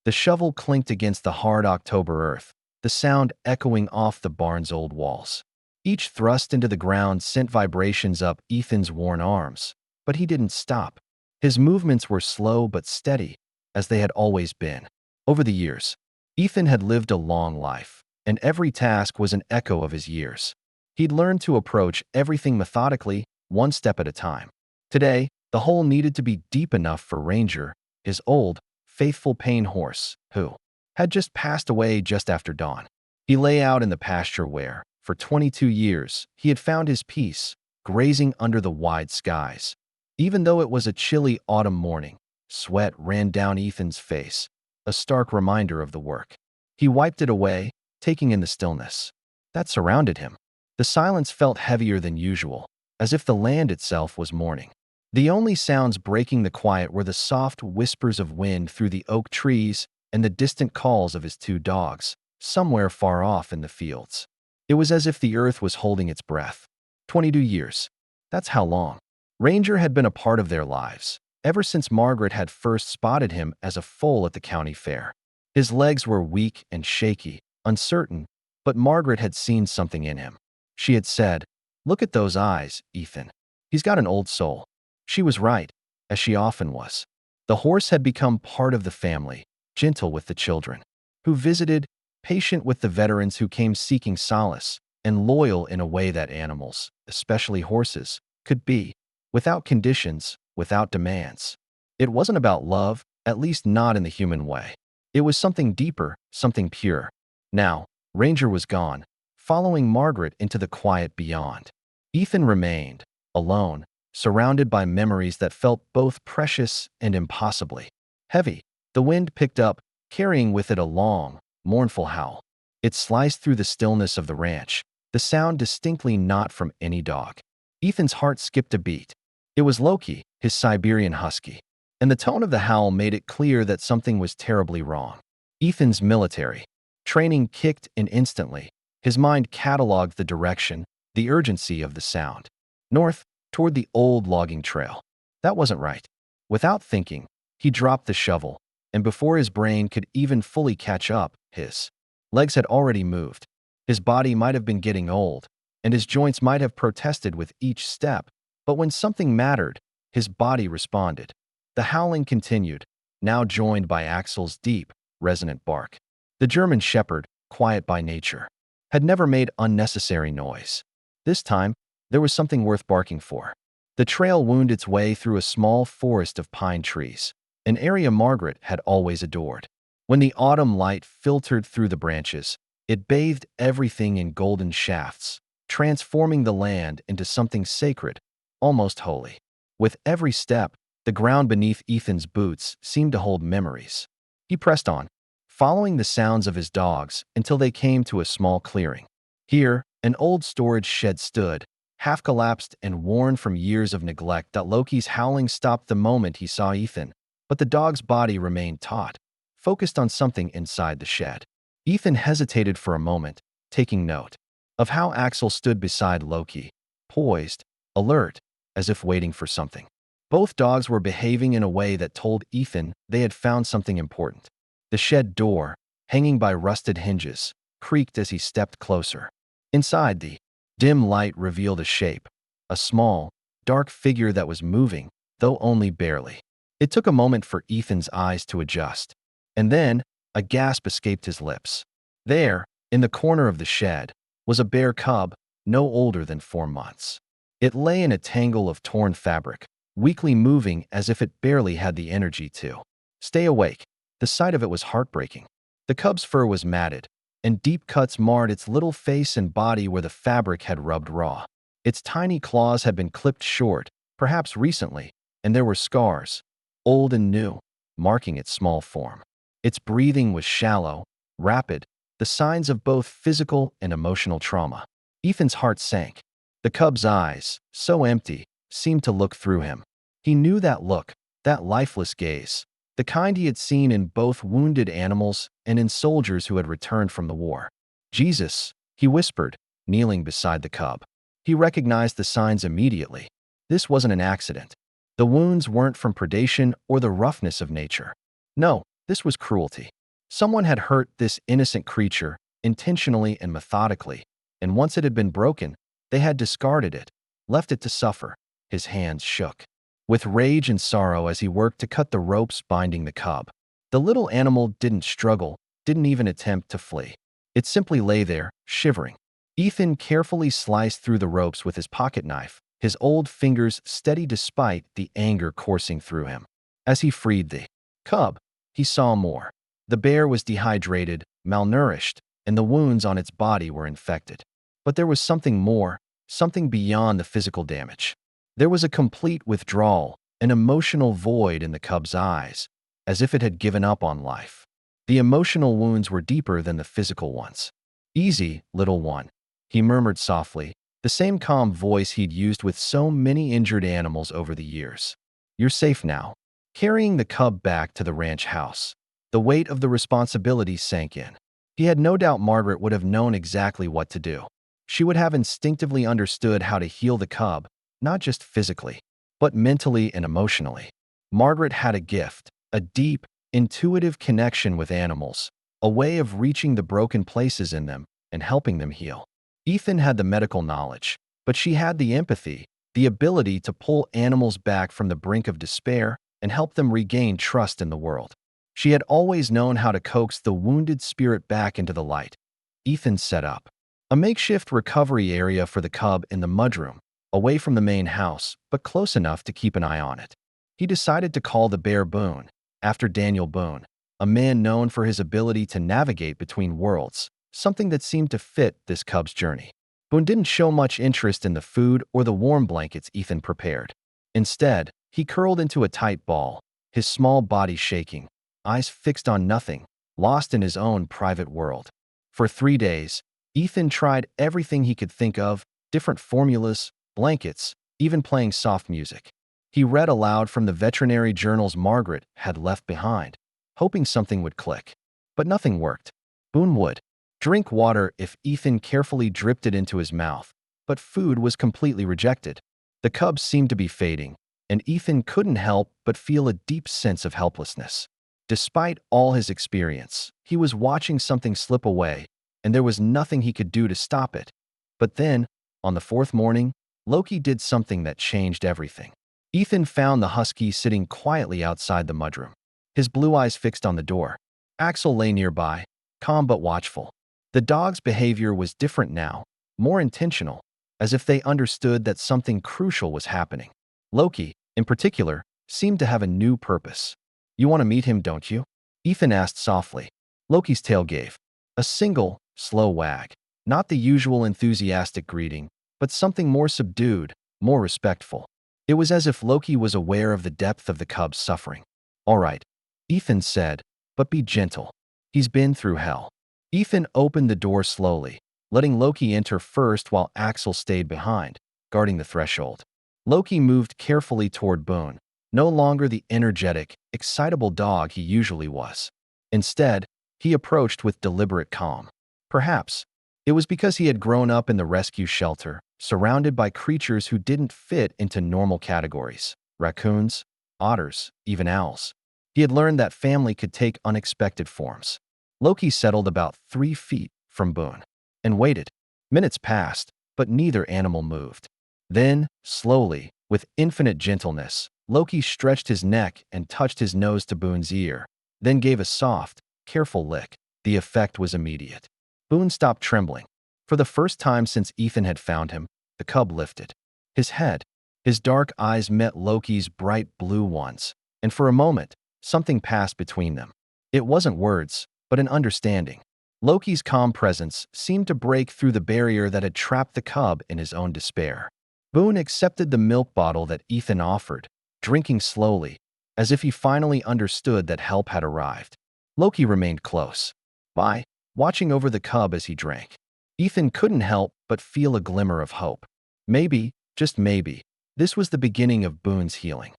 The shovel clinked against the hard October earth, the sound echoing off the barn's old walls. Each thrust into the ground sent vibrations up Ethan's worn arms, but he didn't stop. His movements were slow but steady, as they had always been. Over the years, Ethan had lived a long life, and every task was an echo of his years. He'd learned to approach everything methodically, one step at a time. Today, the hole needed to be deep enough for Ranger, his old, faithful Payne horse, who had just passed away just after dawn. He lay out in the pasture where, for 22 years, he had found his peace, grazing under the wide skies. Even though it was a chilly autumn morning, sweat ran down Ethan's face, a stark reminder of the work. He wiped it away, taking in the stillness that surrounded him. The silence felt heavier than usual, as if the land itself was mourning. The only sounds breaking the quiet were the soft whispers of wind through the oak trees and the distant calls of his two dogs, somewhere far off in the fields. It was as if the earth was holding its breath. 22 years. That's how long. Ranger had been a part of their lives, ever since Margaret had first spotted him as a foal at the county fair. His legs were weak and shaky, uncertain, but Margaret had seen something in him. She had said, "Look at those eyes, Ethan. He's got an old soul." She was right, as she often was. The horse had become part of the family, gentle with the children, who visited, patient with the veterans who came seeking solace, and loyal in a way that animals, especially horses, could be, without conditions, without demands. It wasn't about love, at least not in the human way. It was something deeper, something pure. Now, Ranger was gone, following Margaret into the quiet beyond. Ethan remained, alone, surrounded by memories that felt both precious and impossibly heavy. The wind picked up, carrying with it a long, mournful howl. It sliced through the stillness of the ranch, the sound distinctly not from any dog. Ethan's heart skipped a beat. It was Loki, his Siberian Husky, and the tone of the howl made it clear that something was terribly wrong. Ethan's military training kicked in instantly. His mind cataloged the direction, the urgency of the sound. North, toward the old logging trail. That wasn't right. Without thinking, he dropped the shovel, and before his brain could even fully catch up, his legs had already moved. His body might have been getting old, and his joints might have protested with each step, but when something mattered, his body responded. The howling continued, now joined by Axel's deep, resonant bark. The German shepherd, quiet by nature, had never made unnecessary noise. This time, there was something worth barking for. The trail wound its way through a small forest of pine trees, an area Margaret had always adored. When the autumn light filtered through the branches, it bathed everything in golden shafts, transforming the land into something sacred, almost holy. With every step, the ground beneath Ethan's boots seemed to hold memories. He pressed on, following the sounds of his dogs until they came to a small clearing. Here, an old storage shed stood, half collapsed and worn from years of neglect. Loki's howling stopped the moment he saw Ethan, but the dog's body remained taut, focused on something inside the shed. Ethan hesitated for a moment, taking note of how Axel stood beside Loki, poised, alert, as if waiting for something. Both dogs were behaving in a way that told Ethan they had found something important. The shed door, hanging by rusted hinges, creaked as he stepped closer. Inside, the dim light revealed a shape, a small, dark figure that was moving, though only barely. It took a moment for Ethan's eyes to adjust, and then a gasp escaped his lips. There, in the corner of the shed, was a bear cub, no older than 4 months. It lay in a tangle of torn fabric, weakly moving as if it barely had the energy to stay awake. The sight of it was heartbreaking. The cub's fur was matted, and deep cuts marred its little face and body where the fabric had rubbed raw. Its tiny claws had been clipped short, perhaps recently, and there were scars, old and new, marking its small form. Its breathing was shallow, rapid, the signs of both physical and emotional trauma. Ethan's heart sank. The cub's eyes, so empty, seemed to look through him. He knew that look, that lifeless gaze, the kind he had seen in both wounded animals and in soldiers who had returned from the war. "Jesus," he whispered, kneeling beside the cub. He recognized the signs immediately. This wasn't an accident. The wounds weren't from predation or the roughness of nature. No, this was cruelty. Someone had hurt this innocent creature intentionally and methodically, and once it had been broken, they had discarded it, left it to suffer. His hands shook with rage and sorrow as he worked to cut the ropes binding the cub. The little animal didn't struggle, didn't even attempt to flee. It simply lay there, shivering. Ethan carefully sliced through the ropes with his pocket knife, his old fingers steady despite the anger coursing through him. As he freed the cub, he saw more. The bear was dehydrated, malnourished, and the wounds on its body were infected. But there was something more, something beyond the physical damage. There was a complete withdrawal, an emotional void in the cub's eyes, as if it had given up on life. The emotional wounds were deeper than the physical ones. "Easy, little one," he murmured softly, the same calm voice he'd used with so many injured animals over the years. "You're safe now." Carrying the cub back to the ranch house, the weight of the responsibility sank in. He had no doubt Margaret would have known exactly what to do. She would have instinctively understood how to heal the cub, not just physically, but mentally and emotionally. Margaret had a gift, a deep, intuitive connection with animals, a way of reaching the broken places in them and helping them heal. Ethan had the medical knowledge, but she had the empathy, the ability to pull animals back from the brink of despair and help them regain trust in the world. She had always known how to coax the wounded spirit back into the light. Ethan set up a makeshift recovery area for the cub in the mudroom, away from the main house, but close enough to keep an eye on it. He decided to call the bear Boon, after Daniel Boon, a man known for his ability to navigate between worlds, something that seemed to fit this cub's journey. Boon didn't show much interest in the food or the warm blankets Ethan prepared. Instead, he curled into a tight ball, his small body shaking, eyes fixed on nothing, lost in his own private world. For 3 days, Ethan tried everything he could think of, different formulas, blankets, even playing soft music. He read aloud from the veterinary journals Margaret had left behind, hoping something would click. But nothing worked. Boon would drink water if Ethan carefully dripped it into his mouth, but food was completely rejected. The cub seemed to be fading, and Ethan couldn't help but feel a deep sense of helplessness. Despite all his experience, he was watching something slip away, and there was nothing he could do to stop it. But then, on the 4th morning, Loki did something that changed everything. Ethan found the Husky sitting quietly outside the mudroom, his blue eyes fixed on the door. Axel lay nearby, calm but watchful. The dog's behavior was different now, more intentional, as if they understood that something crucial was happening. Loki, in particular, seemed to have a new purpose. "You want to meet him, don't you?" Ethan asked softly. Loki's tail gave a single, slow wag, not the usual enthusiastic greeting, but something more subdued, more respectful. It was as if Loki was aware of the depth of the cub's suffering. "All right," Ethan said, "but be gentle. He's been through hell." Ethan opened the door slowly, letting Loki enter first while Axel stayed behind, guarding the threshold. Loki moved carefully toward Boon, no longer the energetic, excitable dog he usually was. Instead, he approached with deliberate calm. Perhaps it was because he had grown up in the rescue shelter, surrounded by creatures who didn't fit into normal categories: raccoons, otters, even owls. He had learned that family could take unexpected forms. Loki settled about 3 feet from Boon and waited. Minutes passed, but neither animal moved. Then, slowly, with infinite gentleness, Loki stretched his neck and touched his nose to Boon's ear, then gave a soft, careful lick. The effect was immediate. Boon stopped trembling. For the first time since Ethan had found him, the cub lifted his head. His dark eyes met Loki's bright blue ones, and for a moment, something passed between them. It wasn't words, but an understanding. Loki's calm presence seemed to break through the barrier that had trapped the cub in his own despair. Boon accepted the milk bottle that Ethan offered, drinking slowly, as if he finally understood that help had arrived. Loki remained close by, watching over the cub as he drank. Ethan couldn't help but feel a glimmer of hope. Maybe, just maybe, this was the beginning of Boon's healing.